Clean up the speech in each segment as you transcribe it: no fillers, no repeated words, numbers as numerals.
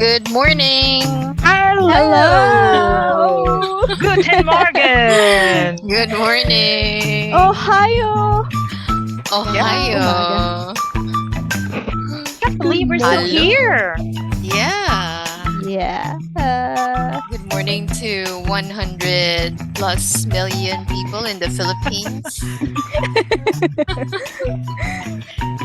Good morning. Hello! Hello! Guten Morgen! Good morning. Ohio! Yep. Umaga. Ohio. Can't Good believe we're still Hello. morning. here. Yeah. Yeah. Good morning to 100 plus million people in the Philippines.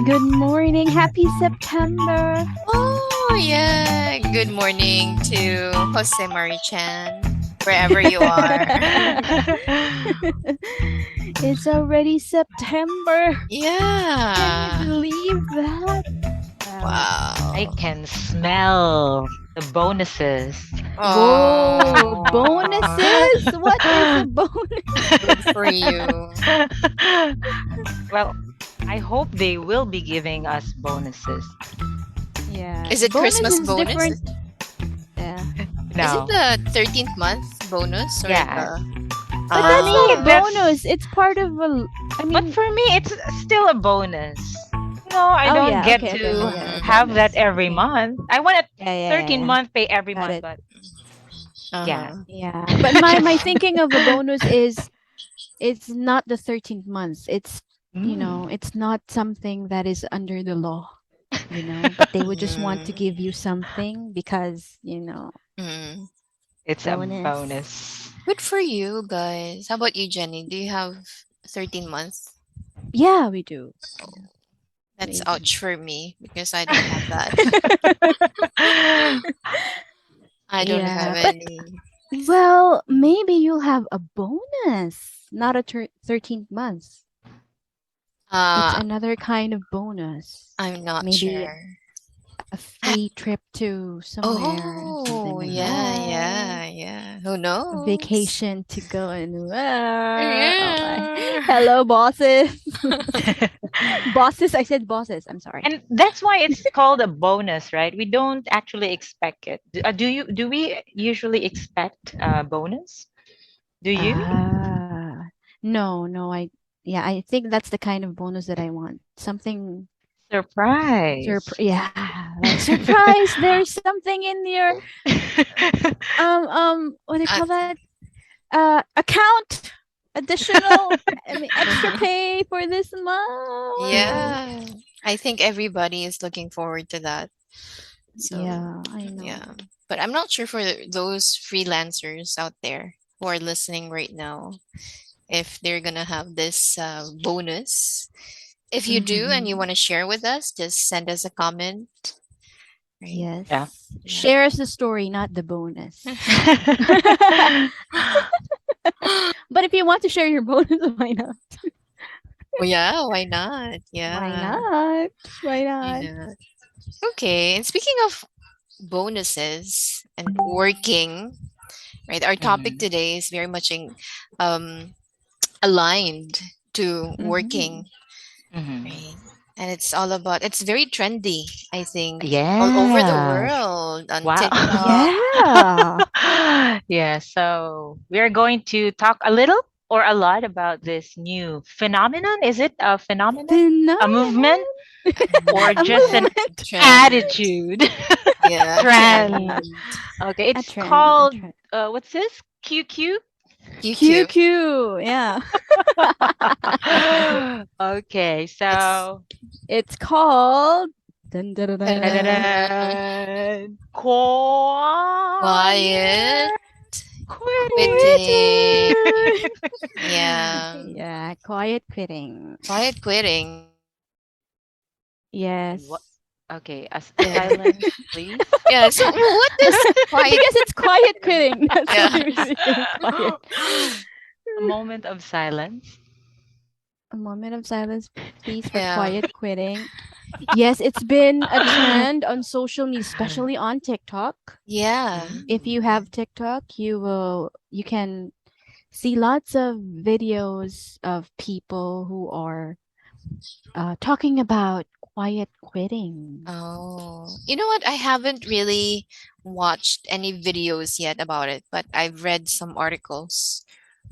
Good morning. Happy September. Oh, yeah. Good morning to Jose Marichan, wherever you are. It's already September. Can you Yeah. believe that? Wow. I Wow. can smell the bonuses. Whoa, Oh, bonuses? What is a bonus? good for you. Well, I hope they will be giving us bonuses. Yeah, Is it bonus Christmas is bonus? different. Yeah. Is it No. the 13th month bonus or Yeah. the But For that's me, not a ah bonus. that's. It's part of a. I But mean, for me, it's still a bonus. No, I oh don't yeah. get Okay, okay, to okay. Yeah, a mm, have that bonus. every Okay. month. I want a Yeah, yeah, yeah, 13 yeah. month pay every Got month, it. but yeah. uh-huh. Yeah. But my thinking of a bonus is it's not the 13th months. Mm. It's not something that is under the law. But they would just want to Mm, give you something because, mm. It's a bonus. bonus. Good for you guys. How about you, Jenny? Do you have 13 months? Yeah, we do. That's We do. ouch for me because I don't have that. I don't have Yeah, but any. well, maybe you'll have a bonus, not a 13th month. It's Uh, another kind of bonus. I'm not Maybe sure. a free trip to somewhere, something Oh, like yeah, that. yeah, yeah. Who A knows? vacation to go and oh my. Yeah. Hello, bosses. Bosses. I said bosses. I'm sorry. And that's why it's called a bonus, right? We don't actually expect it. Do we usually expect a bonus? Do you? Ah, no, no. Yeah, I think that's the kind of bonus that I want. Something Surprise. yeah, like surprise. There's something in your what do you Uh, call that? Account additional. I mean, extra pay for this month. yeah. I think everybody is looking forward to that. So, Yeah, I know. yeah. But I'm not sure for those freelancers out there who are listening right now if they're going to have this bonus. If you do and you Mm-hmm. want to share with us, just send us a comment, right? Yeah. Yes. Yeah. Share us the story, not the bonus. But if you want to share your bonus, why not? Oh yeah, why not? Why Yeah. not? Why You not? know. Okay. And speaking of bonuses and working, right? Our topic Mhm. today is very much um aligned to Mm-hmm. working, Mhm. right? And it's all about it's very trendy, I think, all over the Yeah. world on Wow. TikTok. Yeah. Yeah, so we're going to talk a little or a lot about this new phenomenon. Is it a phenomenon? A movement? Phenomenon. Or A just an movement. Trend. attitude? Yeah, Trend. trend. Okay, A it's trend. A called trend. what's this? QQ? QQ. QQ. Yeah. Okay, It's so It's called. Dun, dun, dun, dun. da-da-da, quiet quiet quitting. Quitting. Yeah. Yeah, quiet quitting. Quiet quitting. What? Yes. Okay, Yeah. silence, please. Yeah. So what does quiet Because it's quiet quitting. That's why yeah. we're saying quiet. A moment of silence. A moment of silence, please, for Yeah. quiet quitting. Yes, it's been a trend on social media, especially on TikTok. Yeah. If you Mm. have TikTok, you can see lots of videos of people who are talking about quiet quitting. Oh. You know what? I haven't really watched any videos yet about it, but I've read some articles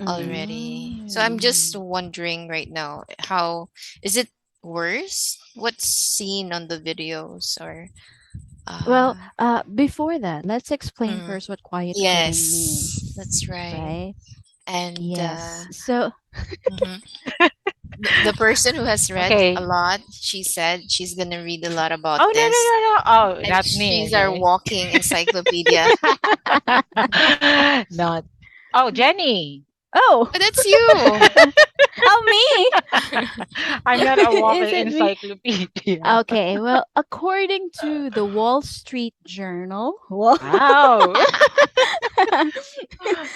already. So I'm just Mm. wondering right now, how is it worse? What's seen on the videos or Well, Uh, before that, let's explain mm, first what quiet quitting yes, that's means, right. right? And Yes. So, mhm. The person who has read a Okay. lot, she said she's gonna read a lot about Oh, no, no, this, no, no. Oh, and not me. she's our Okay. walking encyclopedia. Not. Oh, Jenny. oh, But that's you. oh me. I'm not a Is walking it me? encyclopedia. Okay, well, according to the Wall Street Journal, well, Wow.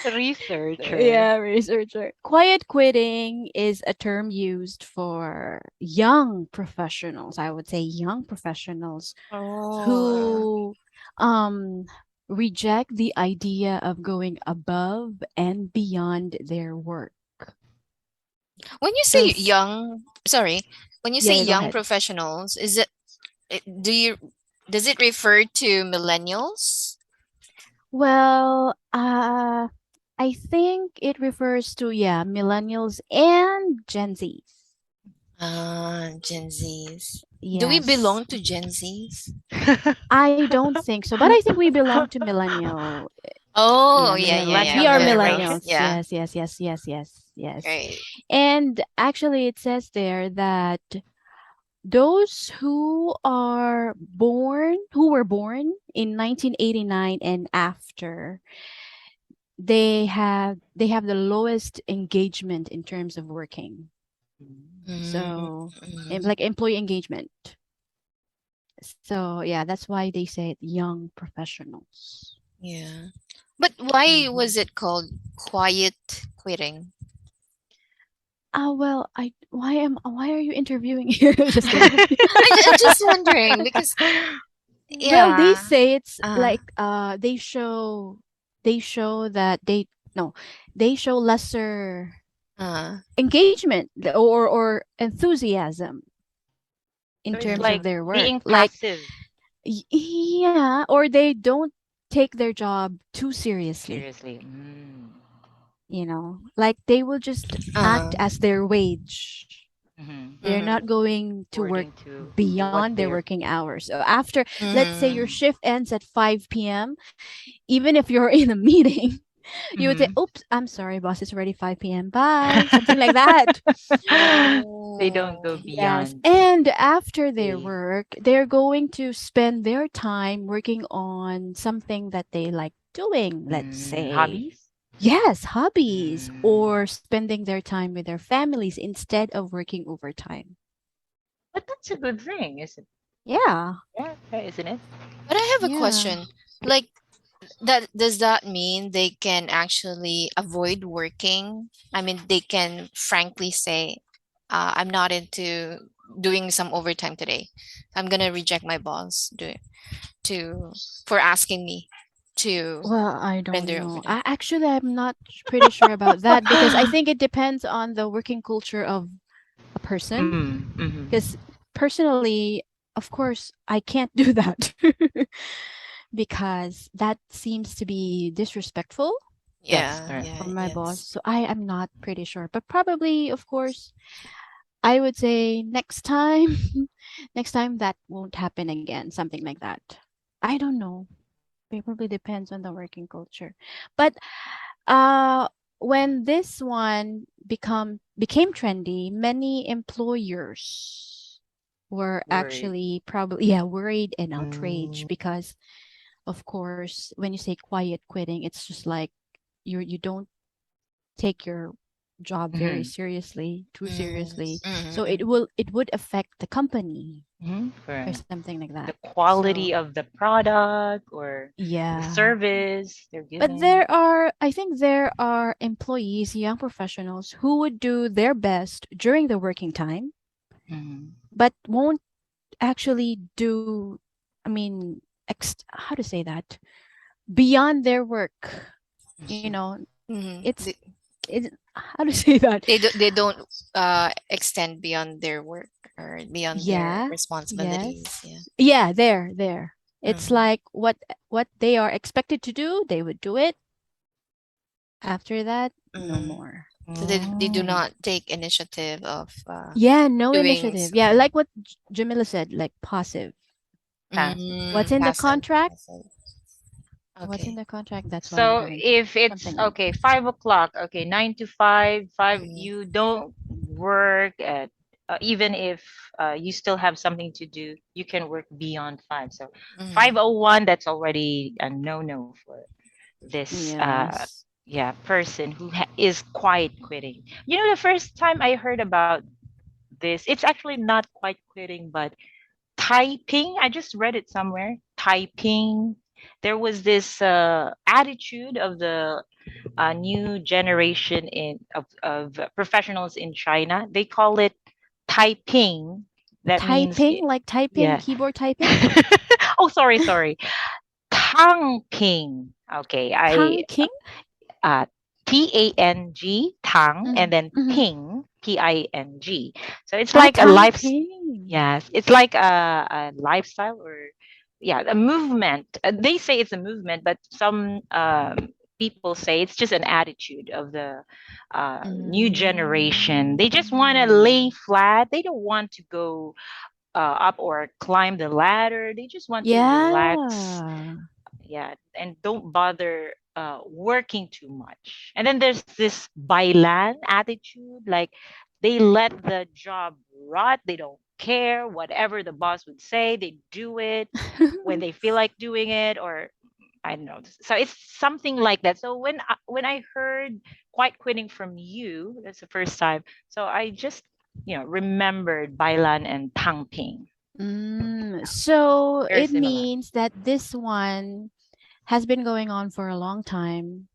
Researcher. yeah, researcher. Quiet quitting is a term used for young professionals. I would say young professionals Oh. who um reject the idea of going above and beyond their work. When you So, say young, sorry, when you say yeah, go young ahead. professionals, is it do you does it refer to millennials? Well, I think it refers to, yeah, millennials and Gen Zs. Gen Zs. Do we Yes. belong to Gen Zs? I don't think so, but I think we belong to millennial. Oh, Yeah, yeah, yeah, millennials. yeah. We are Millennial Millennials. millennials. generation. Yeah. Yes, yes, yes, yes, yes, yes. Right. And actually, it says there that those who were born in 1989 and after, they have the lowest engagement in terms of working. Mm, So, mm, like employee engagement. So, yeah, that's why they say young professionals. yeah. But why Hmm. was it called quiet quitting? Well, why are you interviewing here? Just kidding. I'm just wondering because Well, they yeah. say it's Uh, like they show that no, they show lesser uh, engagement or enthusiasm in So it's terms of like their work. being Like, passive. yeah, or they don't take their job too seriously. Seriously. Mm. Like they will just act uh, as their wage. Hmm. They're not mm-hmm, going to work According to what beyond their they're. working hours. So after, let's say your mm-hmm. Mm. shift ends at 5 p.m., even if you're in a meeting, you would say, Hmm. "Oops, I'm sorry, boss. It's already 5 p.m. Bye." Something like that. They don't go Oh, Yes. beyond And after their the work, they're going to spend their time working on something that they like doing. Let's say, hobbies. yes, hobbies, Mm. or spending their time with their families instead of working overtime. But that's a good thing, isn't? Yeah. Yeah, right, isn't it? but I have a Yeah. question. Like that, does that mean they can actually avoid working? I mean, they can frankly say, "I'm not into doing some overtime today. I'm gonna reject my boss to for asking me to Well, I don't render know. overtime." I'm not pretty sure about that because I think it depends on the working culture of a person. Mm-hmm. Because personally, of course, I can't do that because that seems to be disrespectful Yes, Yeah, correct. yeah, for my boss. yes. So I am not pretty sure. But probably, of course, I would say next time, next time that won't happen again, something like that. I don't know. It probably depends on the working culture. But uh when this one became trendy, many employers were Worried. actually probably, yeah, worried and outraged Mm. because of course when you say quiet quitting, it's just like you don't take your job very Mm-hmm. seriously, too Mm, seriously. So mm, it would affect the company Mm-hmm. or Correct. something like that. The So, quality of the product or the yeah. service they're But giving. I think there are employees, young professionals, who would do their best during the working time, Mm-hmm. but won't actually do, I mean, how to say that? Beyond their work. You Mm-hmm. know, mm. it's, how to say that? They don't extend beyond their work or beyond their Yeah, responsibilities. yes. Yeah. Yeah, there. It's Mm. like what they are expected to do, they would do it. After that, no Mm. more. So they do Oh. not take initiative of Yeah, no doing initiative. Yeah, something. like what Jamila said, like passive. What's Mm, in the passive. contract? Passive. What's in Okay. the contract? That's what I'm So going to. if it's Something like okay, 5 o'clock, okay, 9 to 5, Mm, you don't work at, even if you still have something to do, you can work beyond 5. So mm, 5:01, that's already a no-no for this, yes. yeah, person who is quiet quitting. You know, the first time I heard about this, it's actually not quite quitting, but typing. I just read it somewhere. Typing. There was this attitude of the new generation of professionals in China. They call it typing. That means, Typing, like typing, yeah. keyboard typing. Oh, sorry. Tang ping. Okay, I Tang King. uh, Tang, tang, and Mm-hmm. then Mm-hmm. ping. So it's Ah, like a Tang life. Ping. Yes, it's like a lifestyle, or yeah, a movement. They say it's a movement, but some people say it's just an attitude of the new generation. They just want to lay Mm. flat. They don't want to go up or climb the ladder. They just want to relax, Yeah. yeah, and don't bother working too much. And then there's this bailan attitude, like they let the job rot. They don't care whatever the boss would say. They do it when they feel like doing it, or I don't know. So it's something like that. So when I heard quite quitting from you, that's the first time. So I just remembered bailan and tangping. So Very it similar. means that this one has been going on for a long time,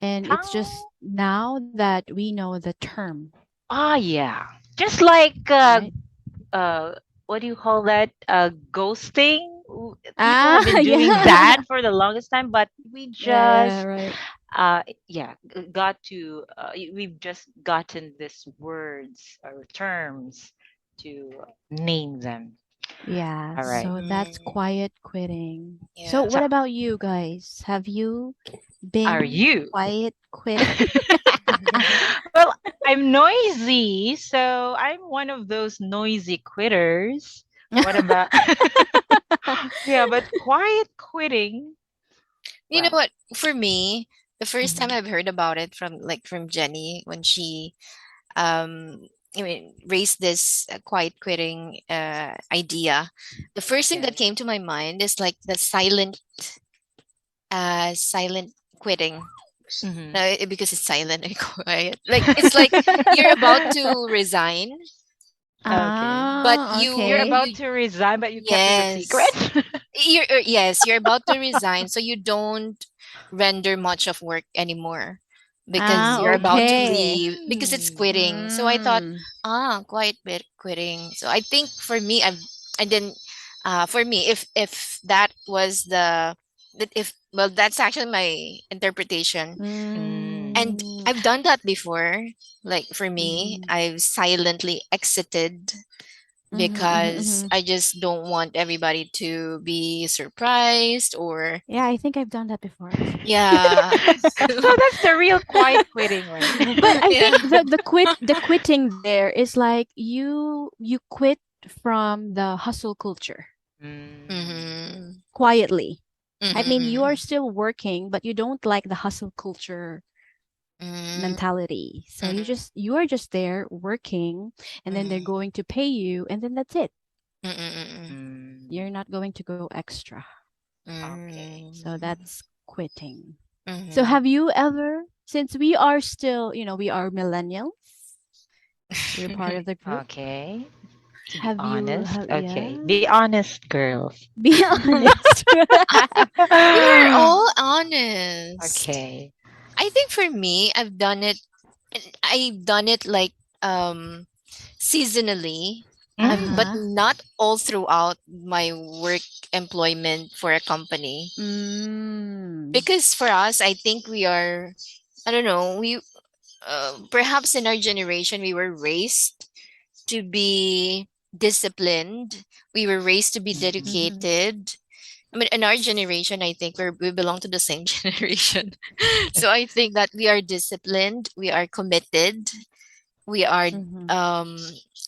and it's just Tang. now that we know the term, Ah, yeah. Just like right? uh what do you call that? Ghosting. People Ah, have been doing yeah. that for the longest time, but we Yeah, just right. yeah, we've just gotten these words or terms to name them. Yeah, All right. so that's mm, quiet quitting. So yeah. So what about you guys? Have you are been you? quiet quitting? Well, I'm noisy, so I'm one of those noisy quitters. What about yeah, but quiet quitting. You know Well, what? For me, the first time mhm. I've heard about it from Jenny when she um raised this quiet quitting idea, the first thing that Yes. came to my mind is like the silent quitting. Hmm. No, because it's silent and quiet. Like it's like you're about to resign, Okay. but Ah, You're okay. about to resign, but you kept it a secret. yes, yes, you're about to resign, so you don't render much of work anymore because Ah, you're about to okay. leave because it's Mm. quitting. So I thought, Mm. quiet bit quitting. So I think for me, I didn't. For me, if that was that if well, that's actually my interpretation, and Mm. I've done that before. Like for me, Mhm. I've silently exited Mhm, mhm, because mhm. I just don't want everybody to be surprised or Yeah, I think I've done that before. yeah. So that's the real quiet quitting, right? But I Yeah. think the quitting there is like you quit from the hustle culture Mm. Mhm. quietly. I mean, you are Mm-mm-mm. still working, but you don't like the hustle culture Mm, mentality. So mm-mm, you are just there working, and then they're mm, going to pay you, and then that's it. mm-mm-mm, Mm. You're not going to go extra. Okay. So mm, that's quitting. So mhm. have you ever, since we are still, we are millennials, we're part of the group. Okay. To be Have you, honest. yeah, Okay. Be honest, girls. be honest. We are all honest. Okay. I think for me, I've done it like um seasonally, Mm. but Uh-huh. not all throughout my work employment for a company. Mm. Because for us, I think we are, I don't know, we perhaps in our generation we were raised to be disciplined. We were raised to be Mhm. Mm-hmm. dedicated. I mean, in our generation, I think we belong to the same generation. So I think that we are disciplined, we are committed, we are Mm-hmm. um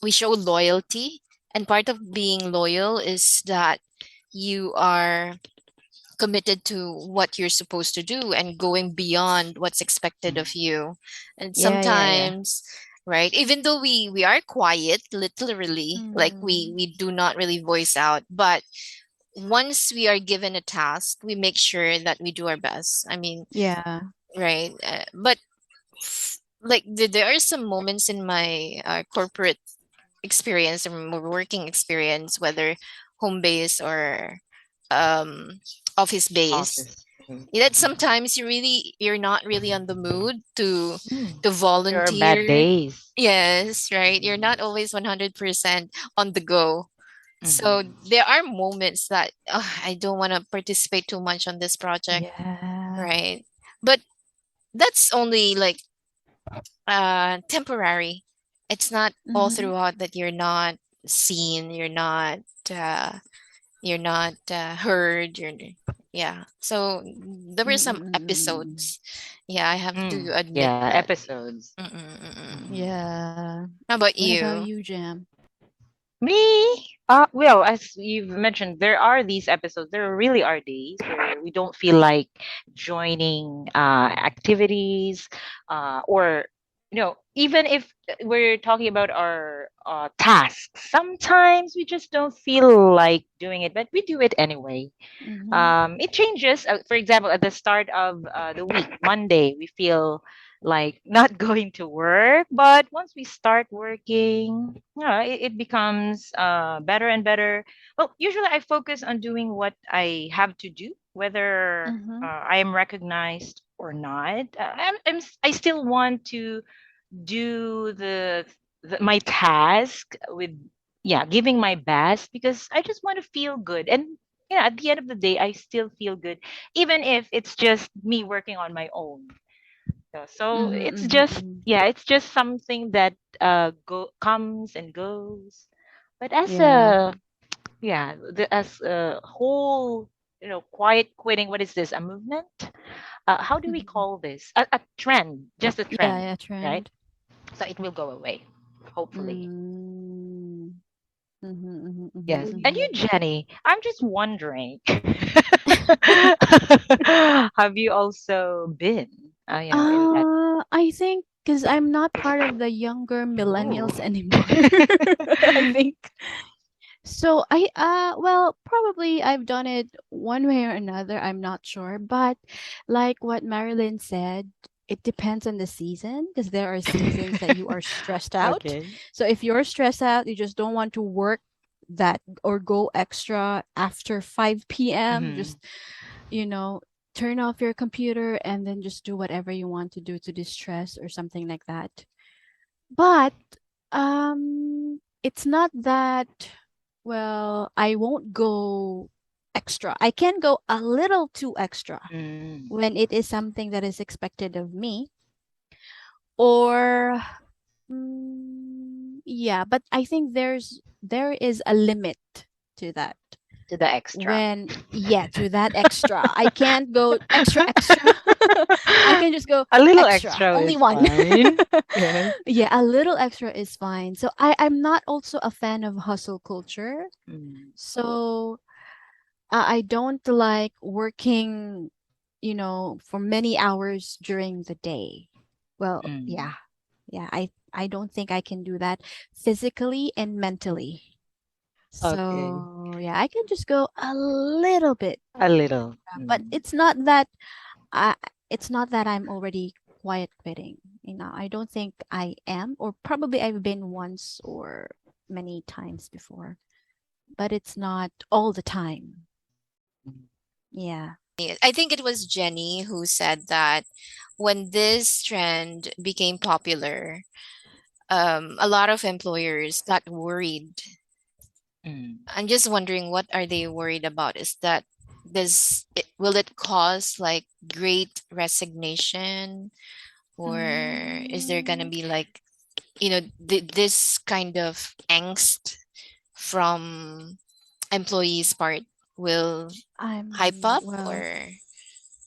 we show loyalty, and part of being loyal is that you are committed to what you're supposed to do and going beyond what's expected Mm. of you. And Yeah, yeah, yeah. sometimes, right, even though we are quiet, literally, like Mm. we do not really voice out, but once we are given a task, we make sure that we do our best. I mean, Yeah. right, but like there are some moments in my corporate experience or working experience, whether home base or um office base, Office space. that sometimes you're not really on the mood Mm. to There are bad volunteer. days. Yes, right, you're Mm. not always 100% on the go. So Mhm. there are moments that I don't want to participate too much on this project, Yeah. right? But that's only like temporary. It's not all Mhm. throughout that you're not seen, uh you're not heard, yeah. So there were some Mm-mm-mm-mm. episodes, yeah, I have to Mm. admit Yeah, that. episodes. Mm-mm, mm-mm. Mm. Yeah. How about What about you? you, Jam? Me? Well, as you've mentioned, there are these episodes. There really are days where we don't feel like joining activities, or even if we're talking about our tasks, sometimes we just don't feel like doing it, but we do it anyway. Mhm. It changes. For example, at the start of the week, Monday, we feel like not going to work. But once we start working, it becomes better and better. Well, usually I focus on doing what I have to do, whether Mhm. I am recognized or not. I still want to do my task with, yeah, giving my best, because I just want to feel good. And yeah, at the end of the day, I still feel good, even if it's just me working on my own. So Mhm. it's Mhm. just, Mhm. yeah, it's just something that comes and goes. But as Yeah. a, yeah, as a whole, quiet quitting, what is this, a movement? How do we Mhm. call this? A trend, just a Yeah, trend, yeah, right? trend. So it will go away, hopefully. Mm. Mhm. Mhm. Mhm. Yes. And you, Mhm. Jenny, I'm just wondering, have you also been, in that? I think because I'm not part of the younger Oh. millennials anymore. I think so. Well, probably I've done it one way or another. I'm not sure, but like what Marilyn said, it depends on the season because there are seasons that you are stressed out. Okay. So if you're stressed out, you just don't want to work that or go extra after 5 p.m. Hmm. Just you know, turn off your computer and then just do whatever you want to do to distress or something like that. But it's not that well, I won't go extra. I can go a little too extra Mm. when it is something that is expected of me or yeah, but I think there is a limit to that. To the extra. When yeah, to that extra. I can't go extra extra. I can just go A little extra. extra Only is one. fine. Yes. Yeah, a little extra is fine. So I'm not also a fan of hustle culture. Mm. So I don't like working, for many hours during the day. Well, Mm. yeah. Yeah, I don't think I can do that physically and mentally. Okay. So, yeah, I can just go a little bit, A little. but Mm. I it's not that I'm already quiet quitting. I don't think I am, or probably I've been once or many times before, but it's not all the time. Mm. Yeah. I think it was Jenny who said that when this trend became popular, a lot of employers got worried. Mm. I'm just wondering, what are they worried about? Is that will it cause like great resignation, or is there gonna Mm, be like this kind of angst from employees' part will hype up, well, or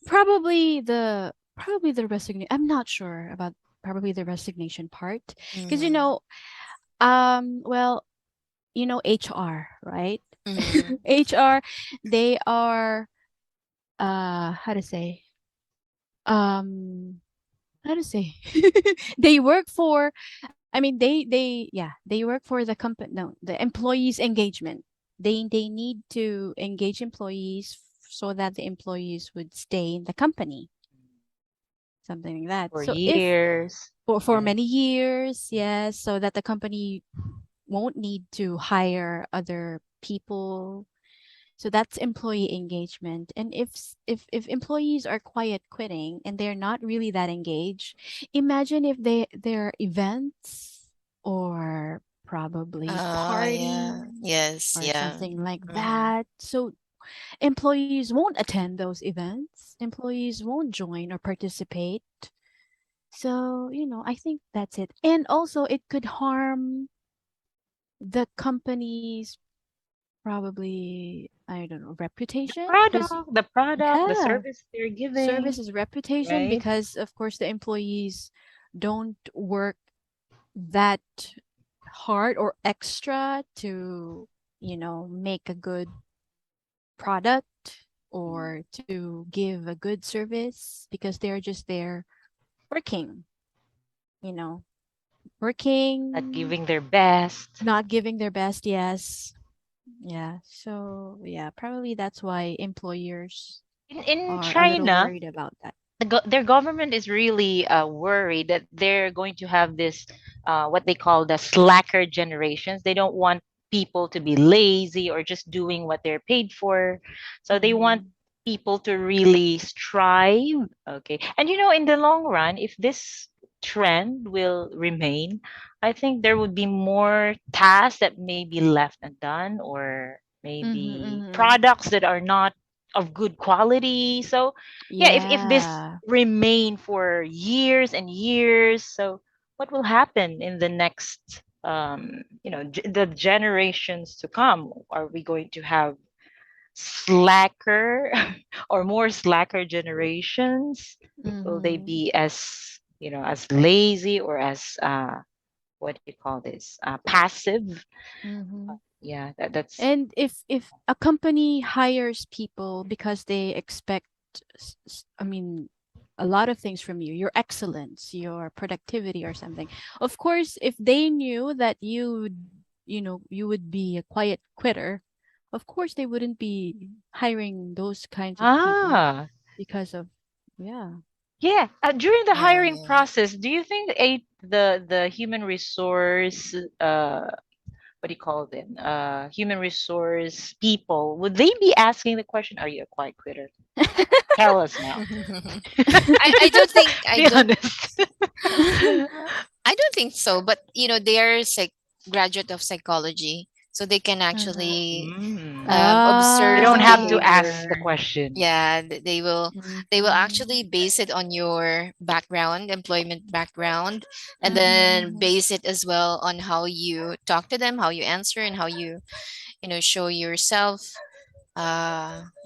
probably the resignation. I'm not sure about probably the resignation part because Mhm. well, HR, right? Mhm. HR, they are how to say um how to say they work for, I mean they work for the company, no, the employees engagement. They need to engage employees so that the employees would stay in the company, something like that. For So if years, for right? many years, yes, so that the company won't need to hire other people. So that's employee engagement. And if employees are quiet quitting and they're not really that engaged, imagine if their events or probably Yeah. party Yes, or yeah. something like Mhm. that. So employees won't attend those events. Employees won't join or participate. So, I think that's it. And also it could harm the company's probably, I don't know, reputation, because The yeah, service they're giving, services reputation, right? because of course the employees don't work that hard or extra to, make a good product or to give a good service, because they're just there working, you know, Not working, giving their best. not giving their best, yes. Yeah. So, yeah, probably that's why employers In are a little China, worried about that. their government is really worried that they're going to have this what they call the slacker generations. They don't want people to be lazy or just doing what they're paid for, so they want Mhm. people to really strive. Okay, and in the long run, if this trend will remain, I think there would be more tasks that may be left undone, or Mhm. maybe Mhm. products that are not of good quality. So yeah, if this Yeah. remain for years and years, so what will happen in the next the generations to come? Are we going to have slacker or more slacker generations? Will they Mhm. be as as lazy, or as what do you call this, passive? Mhm. Yeah, that's And if a company hires people because they expect, I mean, a lot of things from you, your excellence, your productivity or something. Of course, if they knew that you would be a quiet quitter, of course they wouldn't be hiring those kinds of people ah because of, yeah. Yeah, during the Yeah, hiring yeah. process, do you think the human resource, what do you call them? Human resource people, would they be asking the question, "Are you a quiet quitter?" Tell us now. I don't think I Be don't honest. I don't think so, but they are graduate of psychology, so they can Uh-huh. actually Mm. They observe don't the have to Ah, ask the behavior. question. Yeah, they will mhm. actually base it on your background, employment background, and Mhm, then mhm. base it as well on how you talk to them, how you answer, and how you show yourself.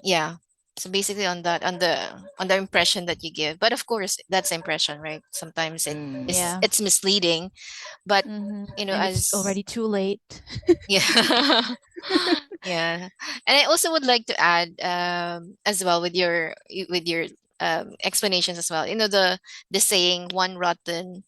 Yeah. So basically on that, on the impression that you give. But of course, that's impression, right? Sometimes it Mm. is Yeah. it's misleading, but And it's as already too late. yeah. Yeah. And I also would like to add as well with your explanations as well. The saying, one rotten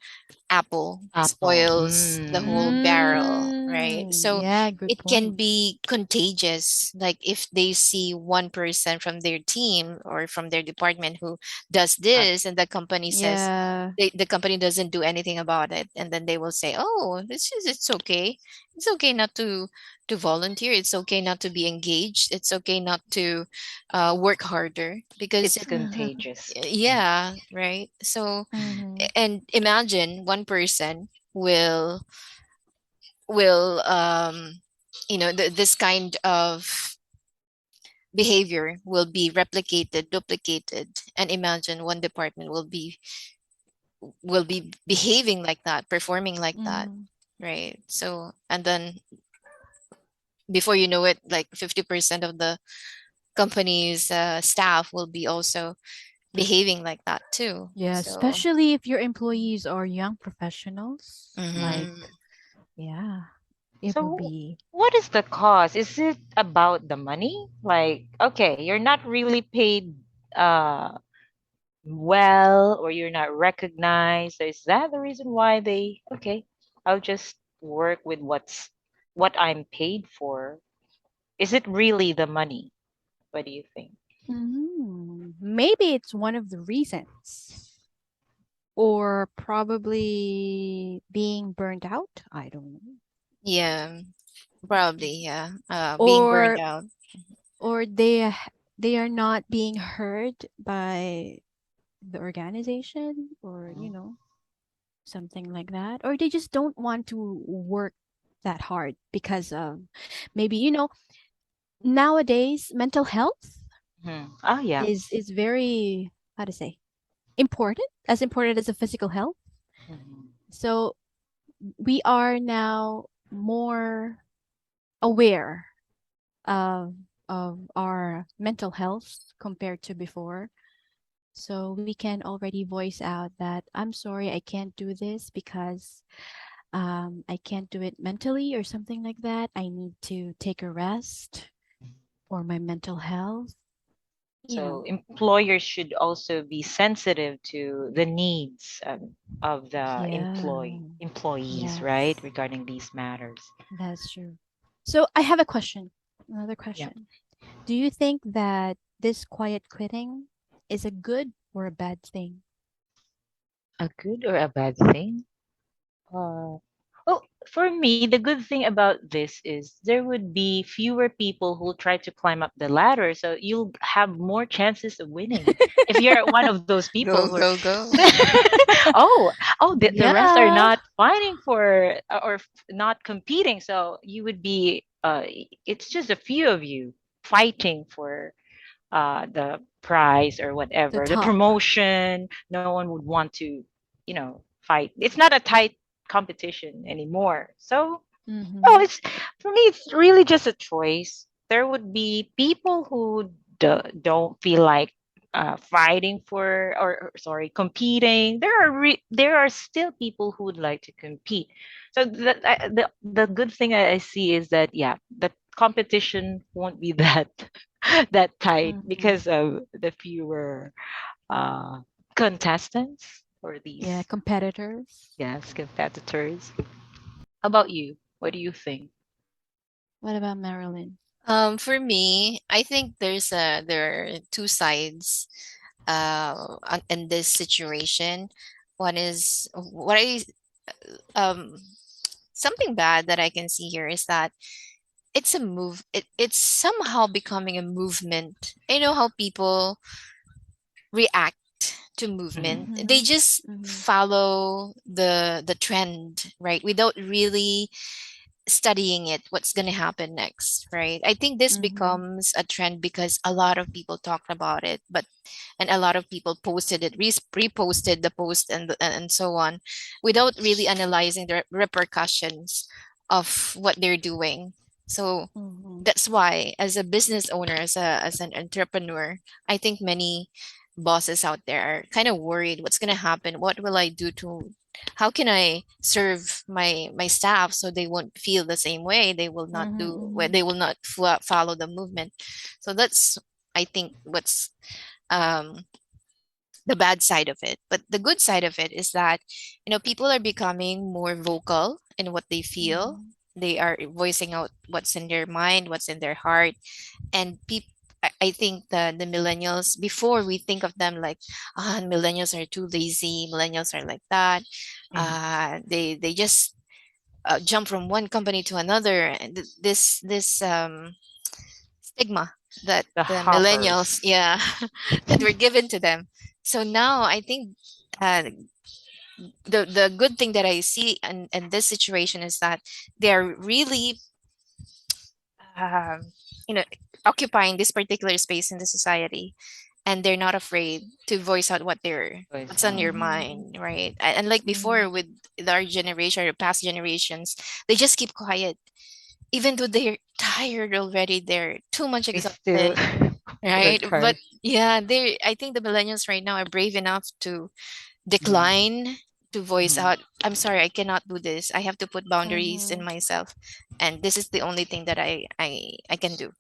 apple Apple. spoils the whole Mm. barrel, right? So Yeah, good it can point. be contagious. Like if they see one person from their team or from their department who does Uh, this, and the company says Yeah. the company doesn't do anything about it, and then they will say, "Oh, it's okay. It's okay not to volunteer. It's okay not to be engaged. It's okay not to work harder because it's Mhm, contagious. Mm. yeah, right." So mhm, and imagine one person will this kind of behavior will be replicated, duplicated, and imagine one department will be behaving like that, performing like that, mhm. right? So and then before you know it, like 50% of the company's staff will be also behaving like that too. Yeah, So especially if your employees are young professionals. Like, mhm. yeah. it will So, be. what is the cause? Is it about the money? Like, okay, you're not really paid uh well, or you're not recognized. So is that the reason why they, okay, I'll just work with what I'm paid for? Is it really the money? What do you think? Maybe it's one of the reasons. Or probably being burnt out. I don't know. Yeah, probably, yeah. Being burned Or out. they are not being heard by the organization, or Mhm. something like that. Or they just don't want to work that hard because of maybe nowadays mental health Oh yeah. is very, how to say, important, as important as the physical health. Mhm. So we are now more aware of our mental health compared to before. So we can already voice out that I'm sorry, I can't do this because I can't do it mentally or something like that. I need to take a rest for my mental health. You So know. employers should also be sensitive to the needs of the Yeah. employees, right, Yes, regarding these matters. that's true. So I have a question. Another Yeah. question. Do you think that this quiet quitting is a good or a bad thing? A good or a bad thing? Well, for me, the good thing about this is there would be fewer people who try to climb up the ladder, so you'll have more chances of winning. If you're one of those people Go, who are, go, go. the rest are Yeah. not fighting for or not competing, so you would be. It's just a few of you fighting for the prize or The whatever, the top. promotion. No one would want to, fight. It's not a tight competition anymore. So, no, Mm-hmm. it's for me. It's really just a choice. There would be people who don't feel like fighting for, or sorry, competing. There are still people who would like to compete. So the good thing I see is that, yeah, the competition won't be that that tight Mm-hmm. because of the fewer uh, contestants or Yeah, these, competitors. yes, competitors. How about you? What do you think? What about Marilyn? For me, I think there are two sides in this situation. One is what I um something bad that I can see here is that it's somehow becoming a movement. I know how people react to movement. Hmm. Mm-hmm. They just Mm-hmm. follow the trend, right? Without really studying it, what's going to happen next, right? I think this Mm-hmm. becomes a trend because a lot of people talked about it, but and a lot of people posted it, reposted the post, and so on, without really analyzing the repercussions of what they're doing. So Mm-hmm. that's why, as a business owner, as an entrepreneur, I think many bosses out there are kind of worried, what's going to happen, what will I do to, how can I serve my staff so they won't feel the same way, they will not Mm-hmm. do, where Mm-hmm. they will not follow the movement. So that's, I think, what's um the bad side of it. But the good side of it is that, people are becoming more vocal in what they feel. Mm-hmm. They are voicing out what's in their mind, what's in their heart. And people, I think the millennials, before we think of them like, millennials are too lazy, millennials are like that. Hmm. They just jump from one company to another. And this stigma that The the hoppers. millennials, yeah, that were given to them. So now I think uh, the good thing that I see in this situation is that they are really um, you know occupying this particular space in the society, and they're not afraid to voice out Voice what's on out. your Mm-hmm. mind, right? And like Mm-hmm. before with our generation or past generations, they just keep quiet even though they're tired already, they're too much They still exhausted, right? work But hard. yeah, they I think the millennials right now are brave enough to Mhm. decline, to voice Mhm. out, I'm sorry, I cannot do this, I have to put boundaries Mm-hmm. in myself. and this is the only thing that I can do,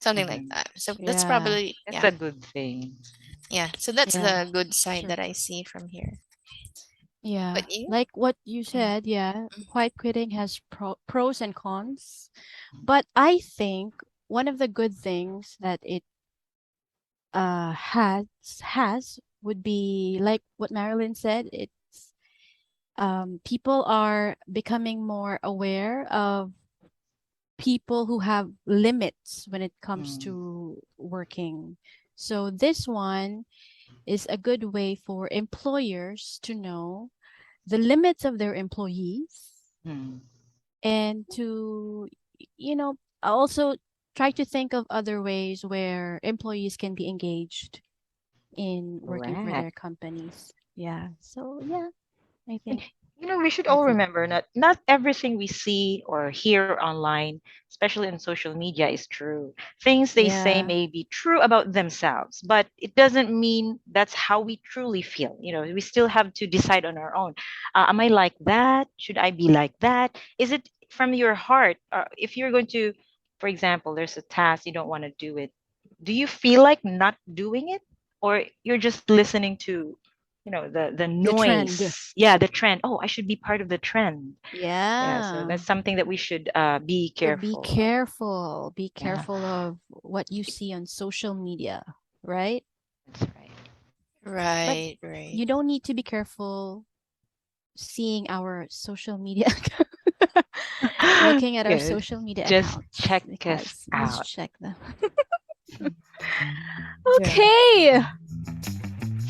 something like Mhm. that. So that's Yeah. probably, That's yeah, a good thing. yeah. So that's Yeah. the good side Sure. that I see from here. Yeah. But you? Like what you Mm, said, yeah, mm, quiet quitting has pros and cons. But I think one of the good things that it has would be like what Marilyn said. It's people are becoming more aware of people who have limits when it comes Mm, to working. So this one is a good way for employers to know the limits of their employees mm. and to, you know, also try to think of other ways where employees can be engaged in working for their Correct. companies. Yeah. So yeah, I And think we should all that's it. remember that not everything we see or hear online, especially on social media, is true. Things they say Yeah. may be true about themselves, but it doesn't mean that's how we truly feel. We still have to decide on our own. Am I like that? Should I be like that? Is it from your heart? If you're going to, for example, there's a task you don't want to do it. Do you feel like not doing it, or you're just listening to the The trend. noise, yeah, the trend? Oh, I should be part of the trend. Yeah, so Yeah. that's something that we should be So be careful of. careful. Be Yeah, careful of what you see on social media, right? that's right. But right, right. you don't need to be careful seeing our social media looking at our Good. social media Just accounts check us because just out. check them. Yeah. Okay.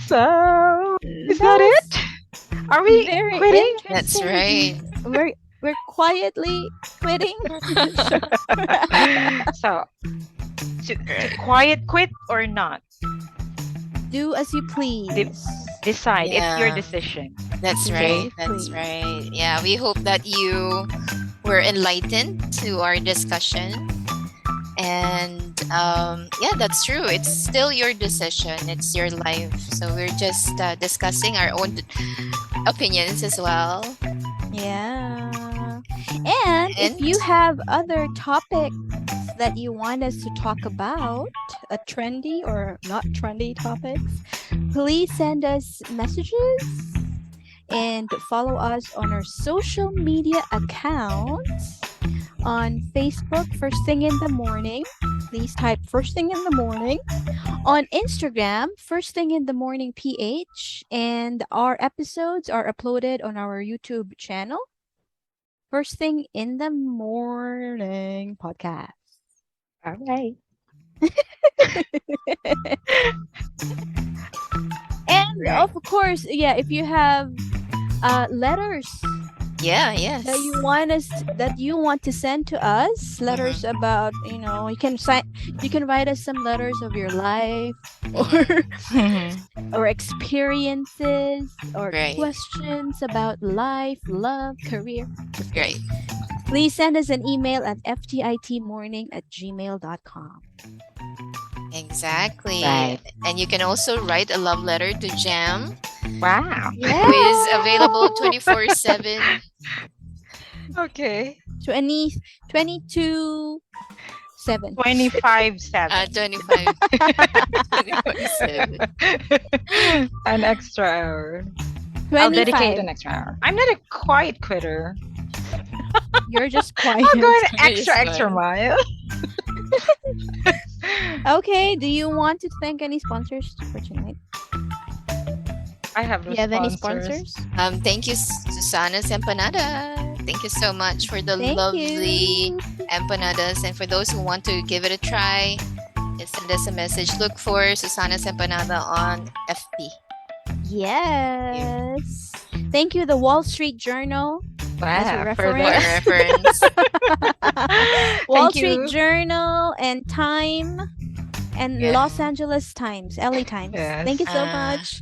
So is That that was it? Are we very quitting? That's interesting. right. We're quietly quitting. Sure. So to Right. quiet quit or not? Do as you De- please. decide. It's your Yeah, decision. that's Do as Okay. right. you That's please. right. Yeah, we hope that you were enlightened to our discussion. And yeah, that's true. It's still your decision, it's your life. So we're just discussing our own opinions as well. Yeah. And if And you have other topics that you want us to talk about, a trendy or not trendy topics, please send us messages and follow us on our social media accounts on Facebook, First Thing in the Morning. Please type First Thing in the Morning. On Instagram, First Thing in the Morning PH. And our episodes are uploaded on our YouTube channel, First Thing in the Morning Podcast. All right. And right. of course, yeah, if you have letters Yeah, that yes. you want to send to us, letters Mm-hmm. about, you can write us some letters of your life or Mm-hmm. or experiences or Right, questions about life, love, career. Just right. kidding. Please send us an email at ftitmorning@gmail.com. Exactly. Right. And you can also write a love letter to Jam, Wow. who is Yeah. available 24/7. Okay. 20, 22, 7. 25/7. 25, 24/7. An extra hour. I'll dedicate 25. an extra hour. I'm not a quiet quitter. You're just quiet. I'll go an Just extra one. mile. Okay, do you want to thank any sponsors for tonight? I have Do no you have any sponsors. sponsors? Thank you, Susana's Empanada. Thank you so much for the Thank lovely you. empanadas. And for those who want to give it a try, just send us a message. Look for Susana's Empanada on FB. Yes. Thank you, the Wall Street Journal, as a Wow, for For the reference. reference. Wall thank Street you. Journal and Time and Yeah. Los Angeles Times, LA Times. Yes. Thank you so Uh, much.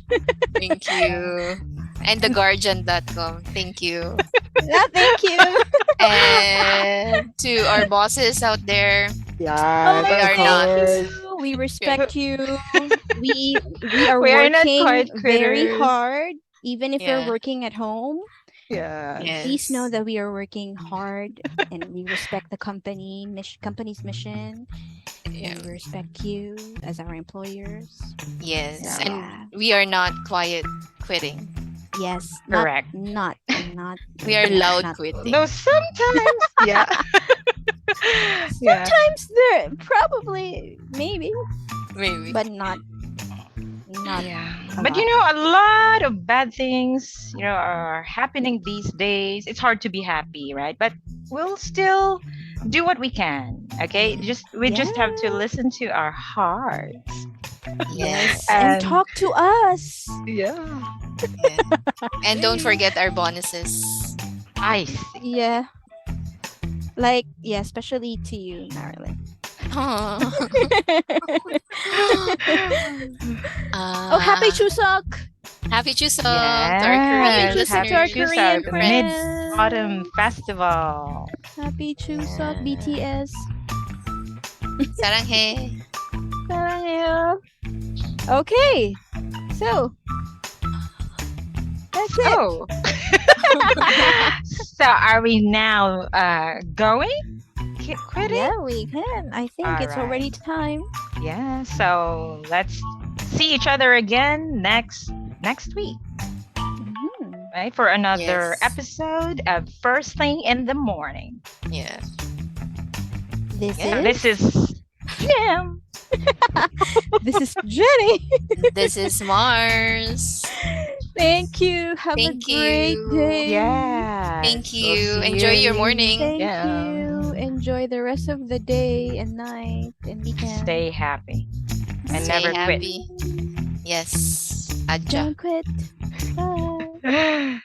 thank you. And theguardian.com. Thank you. Yeah, thank you. And to our bosses out there, Yes, we Oh, of are thank not. course. you. We Yeah. respect you. We are We are not working quiet very critters. hard, even if we're Yeah. working at home. Please know Yes. that we are working hard and we respect the company's mission, Yeah. and we respect you as our employers. So Yes. And yeah. we are not quiet quitting. Yes, Correct. not We are loud not No, quitting. sometimes, yeah. Yeah. sometimes there probably maybe, Maybe. but not Yeah. a But lot. a lot of bad things, are happening these days. It's hard to be happy, right? But we'll still do what we can. Okay? We just have to Yeah. listen to our hearts. Yes, Yes. and And talk to us. yeah. Yeah. And don't forget our bonuses. I see. Yeah, like yeah, especially to you, Marilyn. Oh, Oh, happy uh, Chuseok! happy Chuseok to our Happy Yes. Korean Chuseok to Happy our listeners. Korean Chuseok, the friends. Mid-Autumn Festival. Happy Chuseok, Yeah. BTS. Saranghe. Saranghaeyo. Okay, so that's it. So, so are we now going? Quitting? Yeah, we can. I think All it's right. already time. Yeah. So let's see each other again next week, Mhm. right? For another Yes. episode of First Thing in the Morning. Yeah. This Yeah. is This is Jim. this is Jenny. This is Mars. Thank you. Have a Thank great you. day. Yes. Thank We'll you. see Enjoy your you. morning. Thank Yeah. you. Enjoy the rest of the day and night and weekend. Stay happy and Stay never quit. happy. Yes. Adja. Don't quit. Bye.